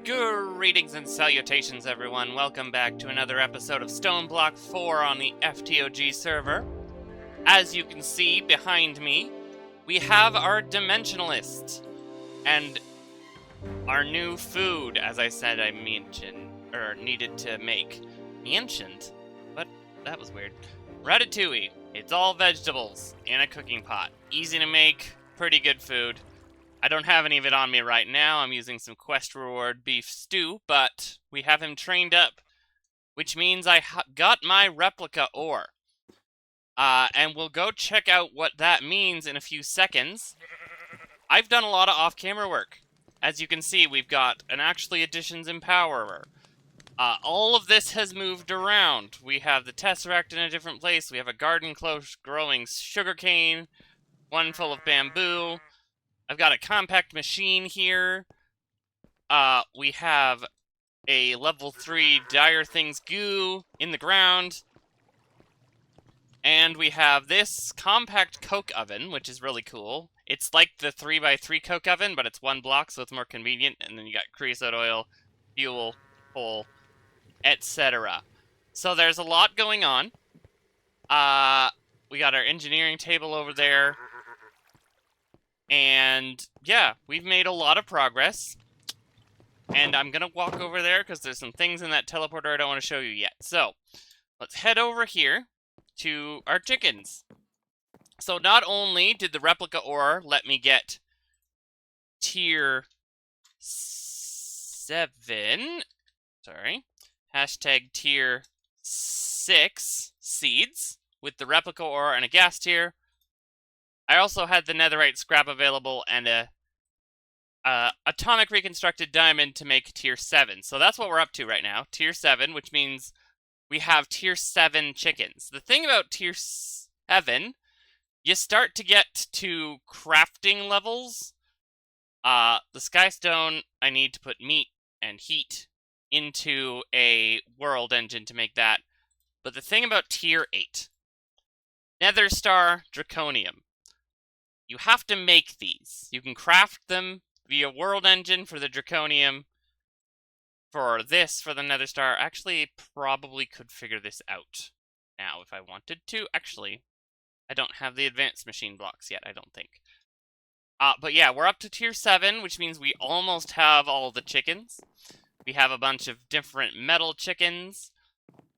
Greetings and salutations, everyone. Welcome back to another episode of Stoneblock 4 on the FTOG server. As you can see behind me, we have our Dimensionalist and our new food, as I said I needed to make. Mentioned? But that was weird. Ratatouille. It's all vegetables in a cooking pot. Easy to make, pretty good food. I don't have any of it on me right now. I'm using some quest reward beef stew, but we have him trained up, which means I got my replica ore. And we'll go check out what that means in a few seconds. I've done a lot of off-camera work. As you can see, we've got an actually additions empowerer. All of this has moved around. We have the Tesseract in a different place. We have a garden close growing sugarcane, one full of bamboo. I've got a compact machine here. We have a level 3 Dire Things goo in the ground. And we have this compact coke oven, which is really cool. It's like the 3x3 coke oven, but it's one block, so it's more convenient. And then you got creosote oil, fuel, coal, etc. So there's a lot going on. We got our engineering table over there. And yeah, we've made a lot of progress. And I'm gonna walk over there because there's some things in that teleporter I don't want to show you yet. So let's head over here to our chickens. So not only did the replica ore let me get tier 7, hashtag tier 6 seeds with the replica ore and a gas tier, I also had the netherite scrap available and a atomic reconstructed diamond to make tier 7. So that's what we're up to right now, tier 7, which means we have tier 7 chickens. The thing about tier 7, you start to get to crafting levels. The skystone, I need to put meat and heat into a world engine to make that. But the thing about tier 8, nether star draconium. You have to make these. You can craft them via world engine for the draconium. For this, for the nether star, actually probably could figure this out now if I wanted to. Actually, I don't have the advanced machine blocks yet, I don't think. But yeah, we're up to tier 7, which means we almost have all the chickens. We have a bunch of different metal chickens,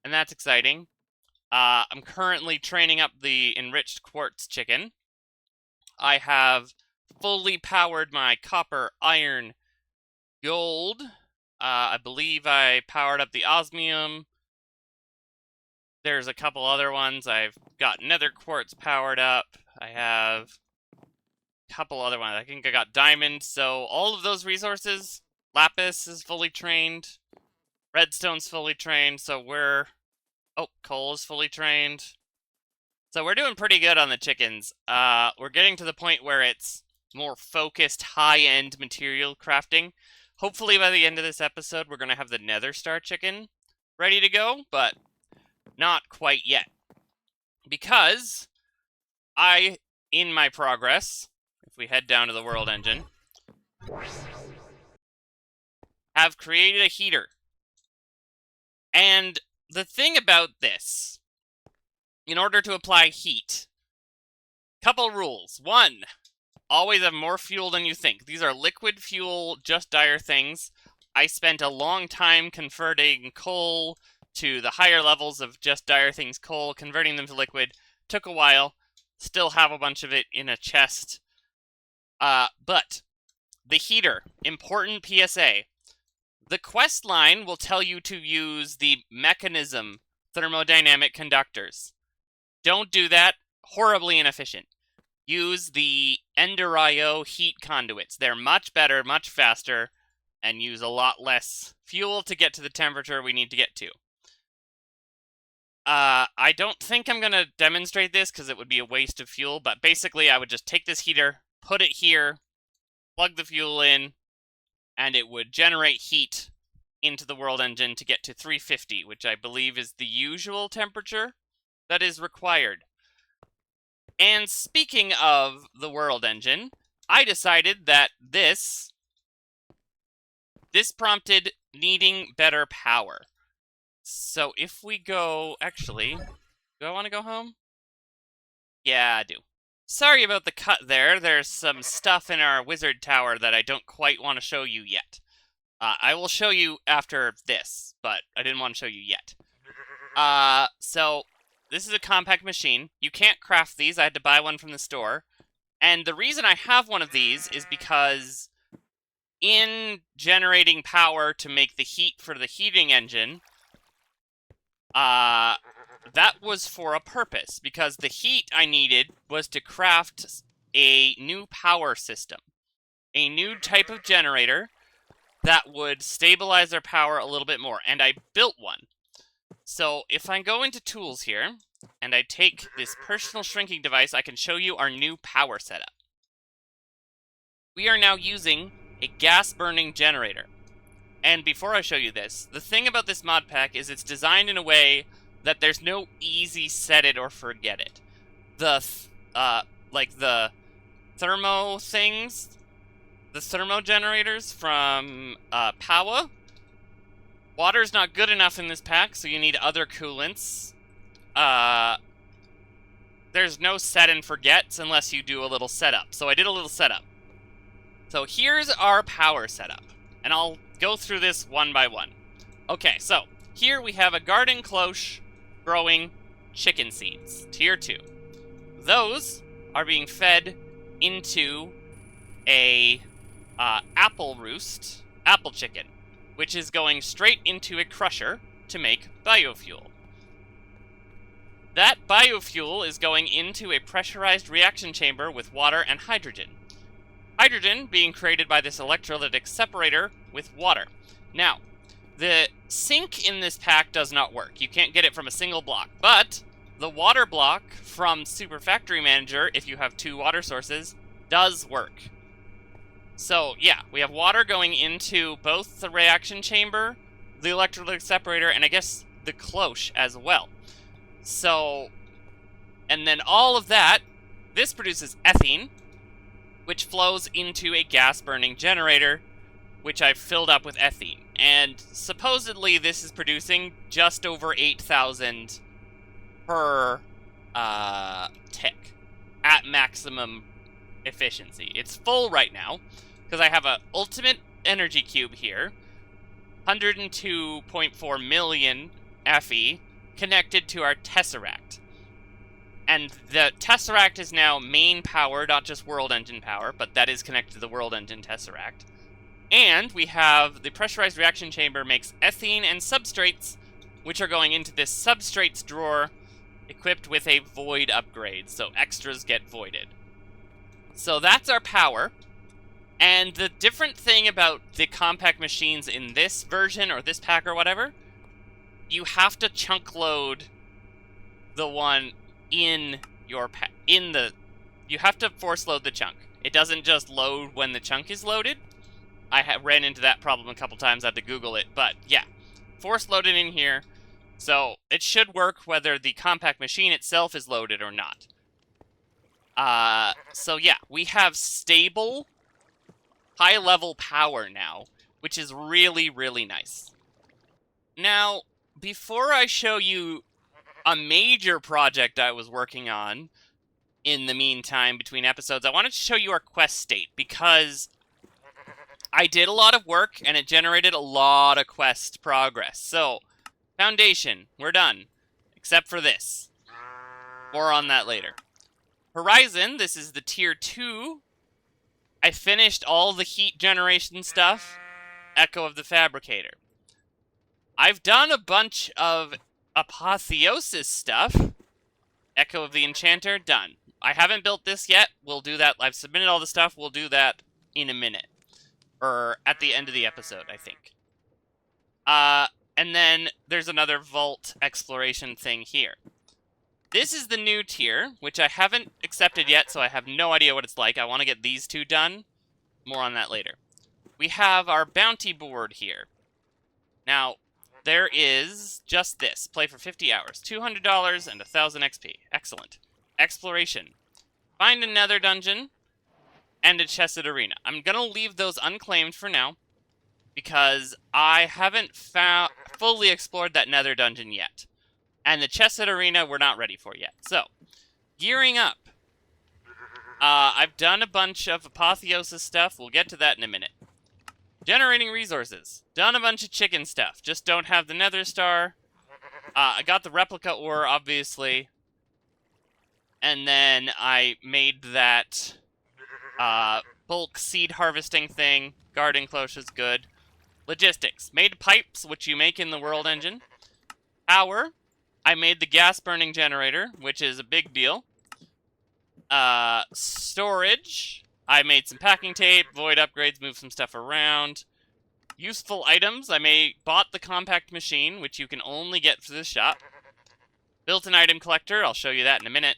and that's exciting. I'm currently training up the enriched quartz chicken. I have fully powered my copper, iron, gold. I believe I powered up the osmium. There's a couple other ones. I've got nether quartz powered up. I have a couple other ones. I think I got diamond. So all of those resources, lapis is fully trained. Redstone's fully trained. So coal is fully trained. So we're doing pretty good on the chickens. We're getting to the point where it's more focused, high-end material crafting. Hopefully by the end of this episode, we're going to have the nether star chicken ready to go, but not quite yet. Because in my progress, if we head down to the world engine, have created a heater. And the thing about this, in order to apply heat, couple rules. 1, always have more fuel than you think. These are liquid fuel, just dire things. I spent a long time converting coal to the higher levels of just dire things coal, converting them to liquid. Took a while. Still have a bunch of it in a chest. But the heater, important PSA. The quest line will tell you to use the mechanism thermodynamic conductors. Don't do that. Horribly inefficient. Use the Ender IO heat conduits. They're much better, much faster, and use a lot less fuel to get to the temperature we need to get to. I don't think I'm going to demonstrate this because it would be a waste of fuel, but basically I would just take this heater, put it here, plug the fuel in, and it would generate heat into the world engine to get to 350, which I believe is the usual temperature that is required. And speaking of the world engine, I decided that this this prompted needing better power. So if we go... Actually, do I want to go home? Yeah, I do. Sorry about the cut there. There's some stuff in our wizard tower that I don't quite want to show you yet. I will show you after this, but I didn't want to show you yet. So this is a compact machine. You can't craft these. I had to buy one from the store. And the reason I have one of these is because in generating power to make the heat for the heating engine, that was for a purpose, because the heat I needed was to craft a new power system, a new type of generator that would stabilize their power a little bit more, and I built one. So if I go into tools here, and I take this personal shrinking device, I can show you our new power setup. We are now using a gas-burning generator. And before I show you this, the thing about this mod pack is it's designed in a way that there's no easy set it or forget it. Like the thermo things, the thermo generators from Powa, water's not good enough in this pack, so you need other coolants. There's no set and forgets unless you do a little setup. So I did a little setup. So here's our power setup, and I'll go through this one by one. Okay, so here we have a garden cloche growing chicken seeds, tier 2. Those are being fed into a apple chicken, which is going straight into a crusher to make biofuel. That biofuel is going into a pressurized reaction chamber with water and hydrogen. Hydrogen being created by this electrolytic separator with water. Now, the sink in this pack does not work. You can't get it from a single block, but the water block from Super Factory Manager, if you have 2 water sources, does work. So, yeah, we have water going into both the reaction chamber, the electrolytic separator, and I guess the cloche as well. So, and then all of that, this produces ethene, which flows into a gas-burning generator, which I've filled up with ethene. And supposedly this is producing just over 8,000 per tick at maximum efficiency. It's full right now, because I have an ultimate energy cube here, 102.4 million Fe, connected to our Tesseract. And the Tesseract is now main power, not just World Engine power, but that is connected to the World Engine Tesseract. And we have the pressurized reaction chamber makes ethene and substrates, which are going into this substrates drawer, equipped with a void upgrade, so extras get voided. So that's our power. And the different thing about the compact machines in this version, or this pack or whatever, you have to chunk load the one in your pack. You have to force load the chunk. It doesn't just load when the chunk is loaded. I ran into that problem a couple times. I had to Google it, but yeah, force loaded in here. So it should work whether the compact machine itself is loaded or not. So yeah, we have stable, high-level power now, which is really, really nice. Now, before I show you a major project I was working on in the meantime between episodes, I wanted to show you our quest state, because I did a lot of work and it generated a lot of quest progress. So, Foundation, we're done, except for this. More on that later. Horizon, this is the tier 2. I finished all the heat generation stuff. Echo of the Fabricator. I've done a bunch of Apotheosis stuff. Echo of the Enchanter, done. I haven't built this yet. We'll do that. I've submitted all the stuff. We'll do that in a minute. Or at the end of the episode, I think. And then there's another vault exploration thing here. This is the new tier, which I haven't accepted yet, so I have no idea what it's like. I want to get these 2 done. More on that later. We have our bounty board here. Now, there is just this. Play for 50 hours. $200 and 1,000 XP. Excellent. Exploration. Find a nether dungeon and a chested arena. I'm going to leave those unclaimed for now. because I haven't fully explored that nether dungeon yet. And the Chesed Arena we're not ready for yet. So, gearing up. I've done a bunch of apotheosis stuff. We'll get to that in a minute. Generating resources. Done a bunch of chicken stuff. Just don't have the nether star. I got the replica ore, obviously. And then I made that bulk seed harvesting thing. Garden cloche is good. Logistics. Made pipes, which you make in the world engine. Power. I made the gas burning generator, which is a big deal. Storage. I made some packing tape, void upgrades, moved some stuff around. Useful items. I bought the compact machine, which you can only get through the shop. Built an item collector. I'll show you that in a minute.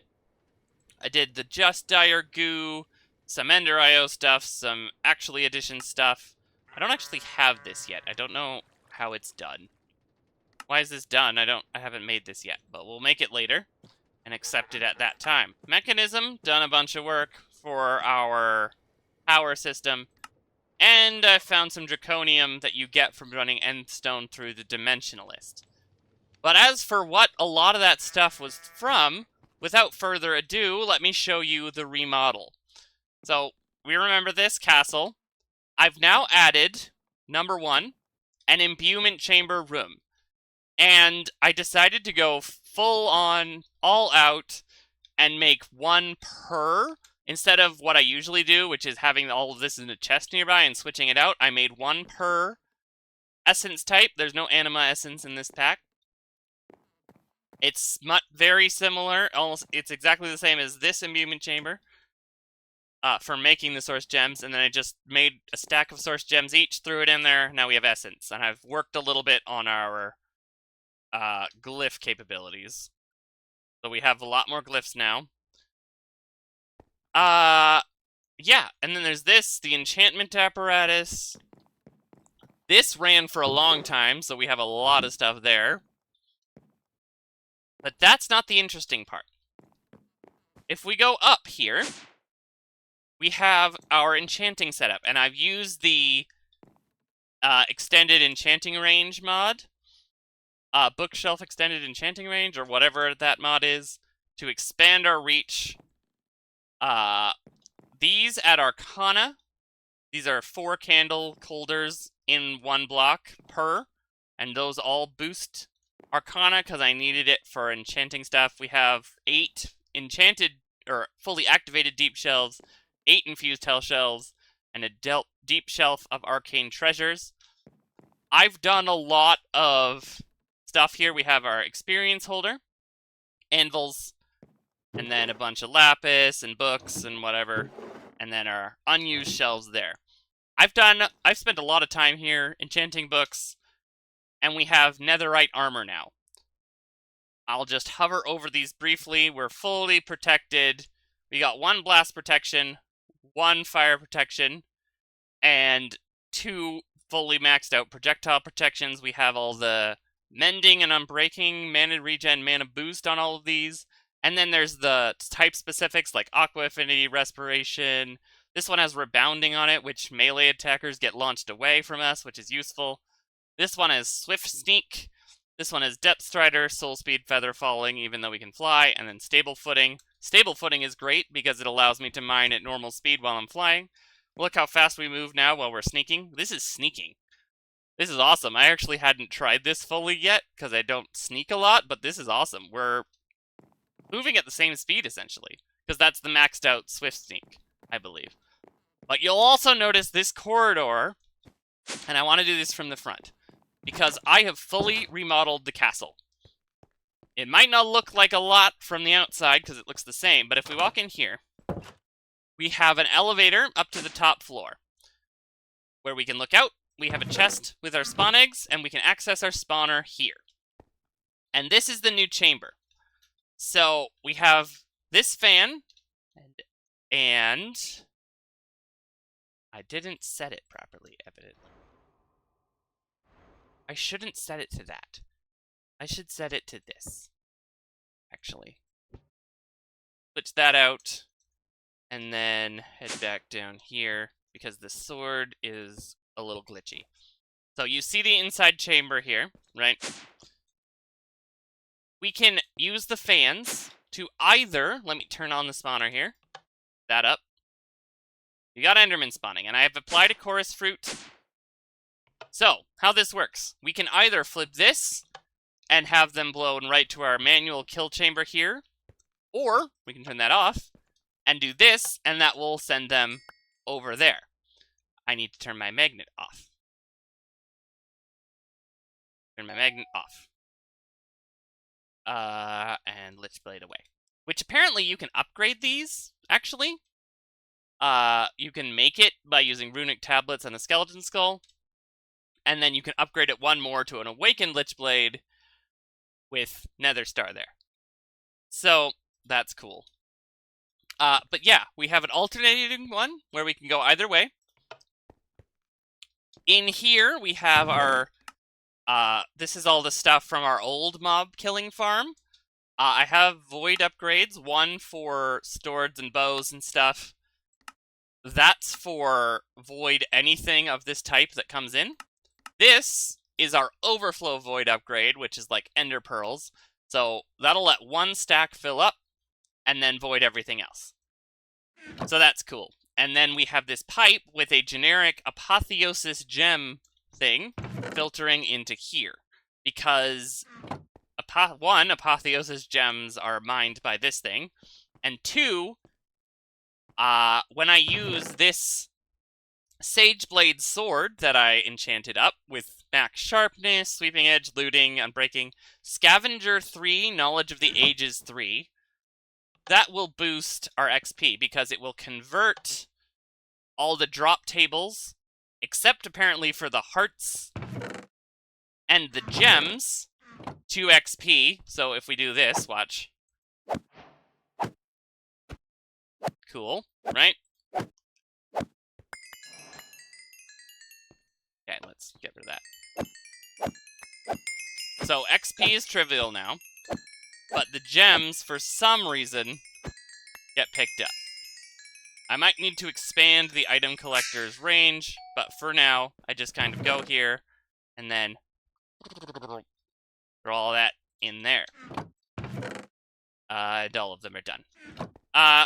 I did the Just Dire goo, some Ender IO stuff, some actually addition stuff. I don't actually have this yet. I don't know how it's done. Why is this done? I haven't made this yet, but we'll make it later and accept it at that time. Mechanism, done a bunch of work for our power system. And I found some draconium that you get from running Endstone through the Dimensionalist. But as for what a lot of that stuff was from, without further ado, let me show you the remodel. So, we remember this castle. I've now added, number 1, an imbuement chamber room. And I decided to go full on, all out, and make 1 per. Instead of what I usually do, which is having all of this in a chest nearby and switching it out, I made 1 per essence type. There's no anima essence in this pack. It's very similar. It's exactly the same as this imbuement chamber for making the source gems. And then I just made a stack of source gems each, threw it in there. Now we have essence. And I've worked a little bit on our glyph capabilities. So we have a lot more glyphs now. Yeah, and then there's this, the enchantment apparatus. This ran for a long time, so we have a lot of stuff there. But that's not the interesting part. If we go up here, we have our enchanting setup, and I've used the extended enchanting range mod, bookshelf extended enchanting range, or whatever that mod is, to expand our reach. These at Arcana, these are 4 candle holders in 1 block per, and those all boost Arcana because I needed it for enchanting stuff. We have 8 enchanted, or fully activated deep shelves, 8 infused hell shelves, and a deep shelf of arcane treasures. I've done a lot of stuff here. We have our experience holder, anvils, and then a bunch of lapis and books and whatever, and then our unused shelves there. I've spent a lot of time here enchanting books, and we have netherite armor now. I'll just hover over these briefly. We're fully protected. We got 1 blast protection, 1 fire protection, and 2 fully maxed out projectile protections. We have all the mending and unbreaking, mana regen, mana boost on all of these. And then there's the type specifics like Aqua Affinity, Respiration. This one has Rebounding on it, which melee attackers get launched away from us, which is useful. This one has Swift Sneak. This one has Depth Strider, Soul Speed, Feather Falling, even though we can fly, and then Stable Footing. Stable Footing is great because it allows me to mine at normal speed while I'm flying. Look how fast we move now while we're sneaking. This is sneaking. This is awesome. I actually hadn't tried this fully yet because I don't sneak a lot, but this is awesome. We're moving at the same speed, essentially, because that's the maxed out Swift Sneak, I believe. But you'll also notice this corridor, and I want to do this from the front, because I have fully remodeled the castle. It might not look like a lot from the outside, because it looks the same, but if we walk in here, we have an elevator up to the top floor, where we can look out. We have a chest with our spawn eggs, and we can access our spawner here. And this is the new chamber. So we have this fan, and I didn't set it properly, evidently. I shouldn't set it to that. I should set it to this, actually. Switch that out, and then head back down here, because the sword is a little glitchy. So you see the inside chamber here, right? We can use the fans to either, let me turn on the spawner here, that up. You got Enderman spawning, and I have applied a chorus fruit. So, how this works, we can either flip this and have them blown right to our manual kill chamber here, or we can turn that off and do this, and that will send them over there. I need to turn my magnet off. Turn my magnet off. And Lich Blade away. Which apparently you can upgrade these, actually. You can make it by using runic tablets and a skeleton skull. And then you can upgrade it one more to an awakened Lich Blade with Nether Star there. So, that's cool. But yeah, we have an alternating one where we can go either way. In here, we have our... this is all the stuff from our old mob killing farm. I have void upgrades, one for swords and bows and stuff. That's for void anything of this type that comes in. This is our overflow void upgrade, which is like ender pearls. So that'll let one stack fill up and then void everything else. So that's cool. And then we have this pipe with a generic apotheosis gem thing filtering into here. Because, one, apotheosis gems are mined by this thing. And two, when I use this Sageblade sword that I enchanted up with max sharpness, sweeping edge, looting, unbreaking, scavenger 3, knowledge of the ages 3, that will boost our XP because it will convert all the drop tables, except apparently for the hearts and the gems, to XP. So if we do this, watch. Cool, right? Okay, let's get rid of that. So XP is trivial now, but the gems, for some reason, get picked up. I might need to expand the item collector's range, but for now, I just kind of go here, and then throw all that in there. All of them are done.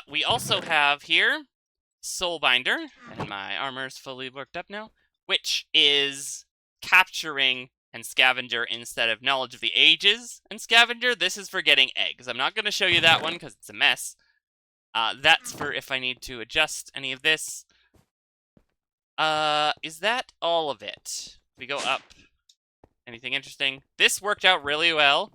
We also have here Soulbinder, and my armor's fully worked up now, which is capturing and scavenger instead of knowledge of the ages and scavenger. This is for getting eggs. I'm not going to show you that one because it's a mess. That's for if I need to adjust any of this. Is that all of it? We go up. Anything interesting? This worked out really well.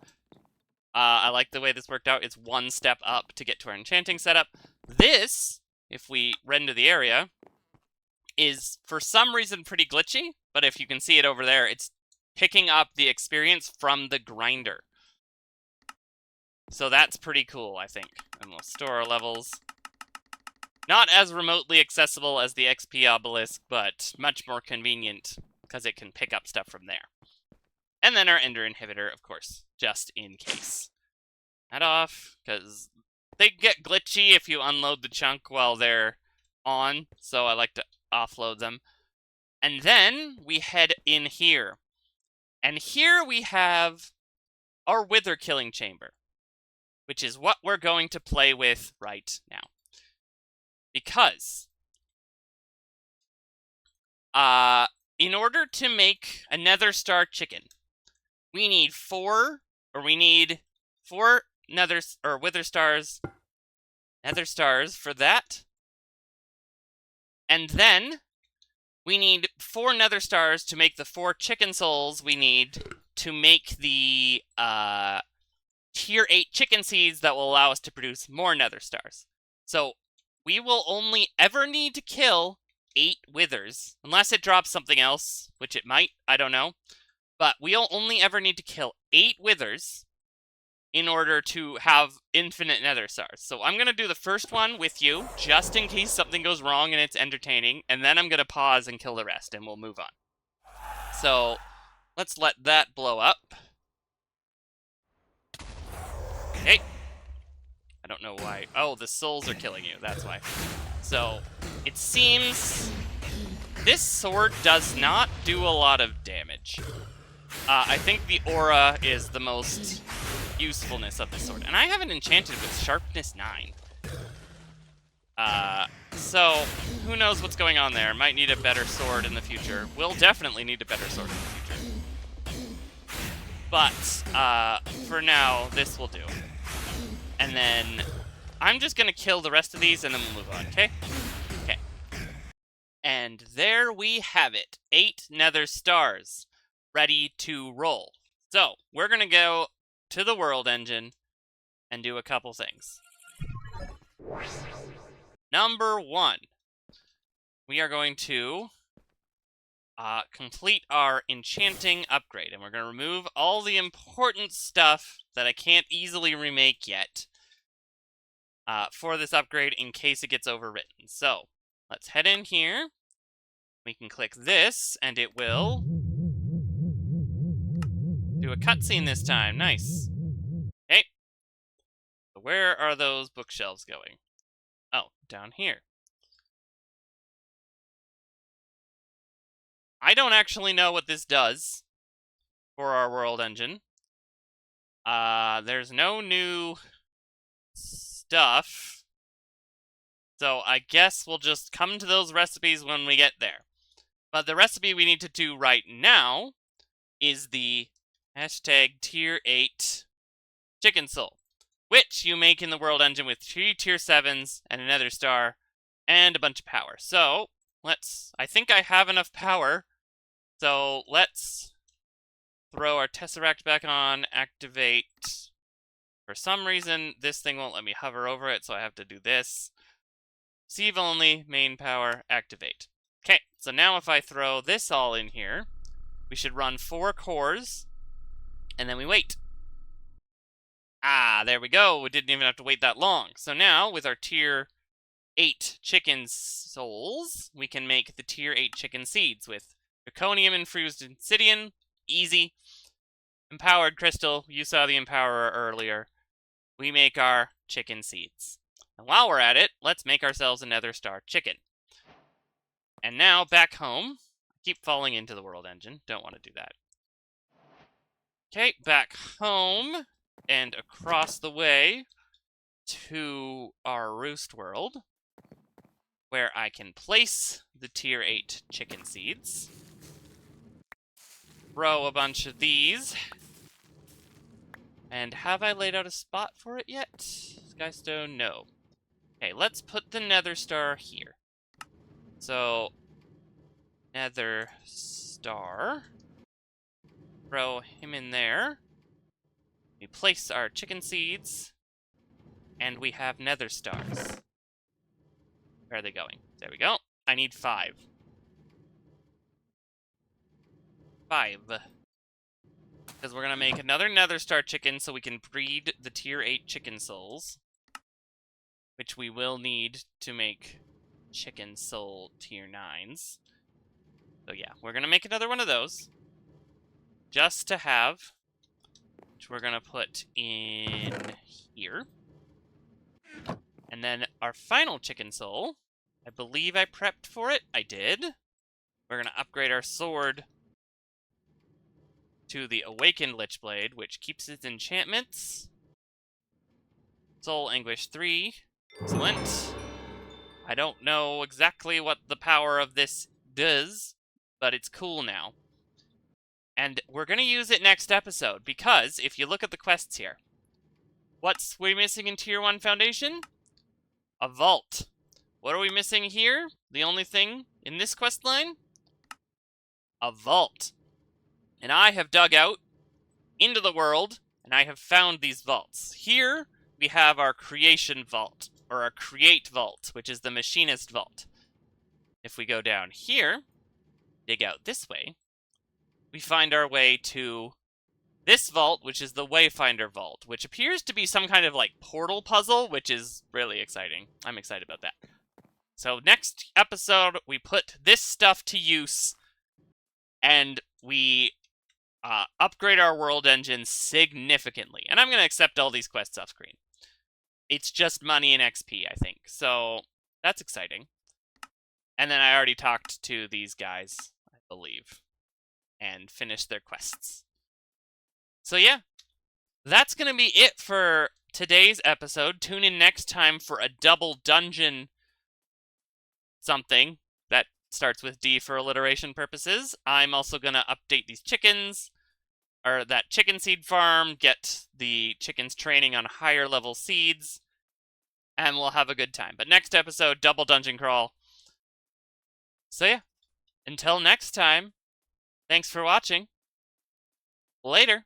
I like the way this worked out. It's one step up to get to our enchanting setup. This, if we render the area, is for some reason pretty glitchy, but if you can see it over there, it's picking up the experience from the grinder. So that's pretty cool, I think. And we'll store our levels. Not as remotely accessible as the XP obelisk, but much more convenient because it can pick up stuff from there. And then our ender inhibitor, of course, just in case. That off, because they get glitchy if you unload the chunk while they're on, so I like to offload them. And then we head in here. And here we have our wither killing chamber, which is what we're going to play with right now. Because in order to make a nether star chicken, we need four nether stars for that. And then we need 4 nether stars to make the 4 chicken souls we need to make the tier 8 chicken seeds that will allow us to produce more nether stars. So we will only ever need to kill 8 withers, unless it drops something else, which it might, I don't know. But we'll only ever need to kill 8 withers in order to have infinite nether stars. So I'm going to do the first one with you, just in case something goes wrong and it's entertaining, and then I'm going to pause and kill the rest, and we'll move on. So let's let that blow up. Okay. I don't know why. Oh, the souls are killing you, that's why. So it seems this sword does not do a lot of damage. I think the aura is the most usefulness of the sword. And I have it enchanted with sharpness 9. So, who knows what's going on there. Might need a better sword in the future. Will definitely need a better sword in the future. But, for now, this will do. And then, I'm just gonna kill the rest of these and then we'll move on, okay? Okay. And there we have it. 8 nether stars. Ready to roll. So, we're gonna go to the world engine and do a couple things. Number 1. We are going to complete our enchanting upgrade, and we're going to remove all the important stuff that I can't easily remake yet for this upgrade in case it gets overwritten. So, let's head in here. We can click this, and it will do a cutscene this time. Nice. Okay. So where are those bookshelves going? Oh, down here. I don't actually know what this does for our world engine. There's no new stuff. So I guess we'll just come to those recipes when we get there. But the recipe we need to do right now is the hashtag tier 8 chicken soul, which you make in the world engine with 3 tier 7s and another star and a bunch of power. So I think I have enough power. So let's throw our Tesseract back on, activate. For some reason, this thing won't let me hover over it, so I have to do this. Receive only, main power, activate. Okay, so now if I throw this all in here, we should run 4 cores, and then we wait. Ah, there we go. We didn't even have to wait that long. So now, with our tier 8 chicken souls, we can make the tier 8 chicken seeds with Draconium infused Obsidian, easy. Empowered crystal, you saw the Empowerer earlier. We make our chicken seeds. And while we're at it, let's make ourselves a nether star chicken. And now, back home. I keep falling into the world engine. Don't want to do that. Okay, back home and across the way to our roost world, where I can place the tier 8 chicken seeds. Throw a bunch of these. And have I laid out a spot for it yet? Skystone, no. Okay, let's put the nether star here. So, nether star. Throw him in there. We place our chicken seeds. And we have nether stars. Where are they going? There we go. I need 5. 5. Because we're going to make another nether star chicken so we can breed the tier 8 chicken souls. Which we will need to make chicken soul tier 9s. So yeah, we're going to make another one of those. Just to have. Which we're going to put in here. And then our final chicken soul. I believe I prepped for it. I did. We're going to upgrade our sword to the Awakened Lich Blade, which keeps its enchantments. Soul Anguish 3. Excellent. I don't know exactly what the power of this does, but it's cool now. And we're going to use it next episode, because if you look at the quests here, what's we missing in Tier 1 Foundation? A vault. What are we missing here? The only thing in this quest line? A vault. And I have dug out into the world, and I have found these vaults. Here, we have our creation vault, or our create vault, which is the machinist vault. If we go down here, dig out this way, we find our way to this vault, which is the Wayfinder vault, which appears to be some kind of like portal puzzle, which is really exciting. I'm excited about that. So next episode, we put this stuff to use, and we upgrade our world engine significantly. And I'm going to accept all these quests off screen. It's just money and XP, I think. So that's exciting. And then I already talked to these guys, I believe, and finished their quests. So yeah, that's going to be it for today's episode. Tune in next time for a double dungeon something that starts with D for alliteration purposes. I'm also going to update these chickens, or that chicken seed farm, get the chickens training on higher level seeds, and we'll have a good time. But next episode, double dungeon crawl. So yeah, until next time, thanks for watching. Later.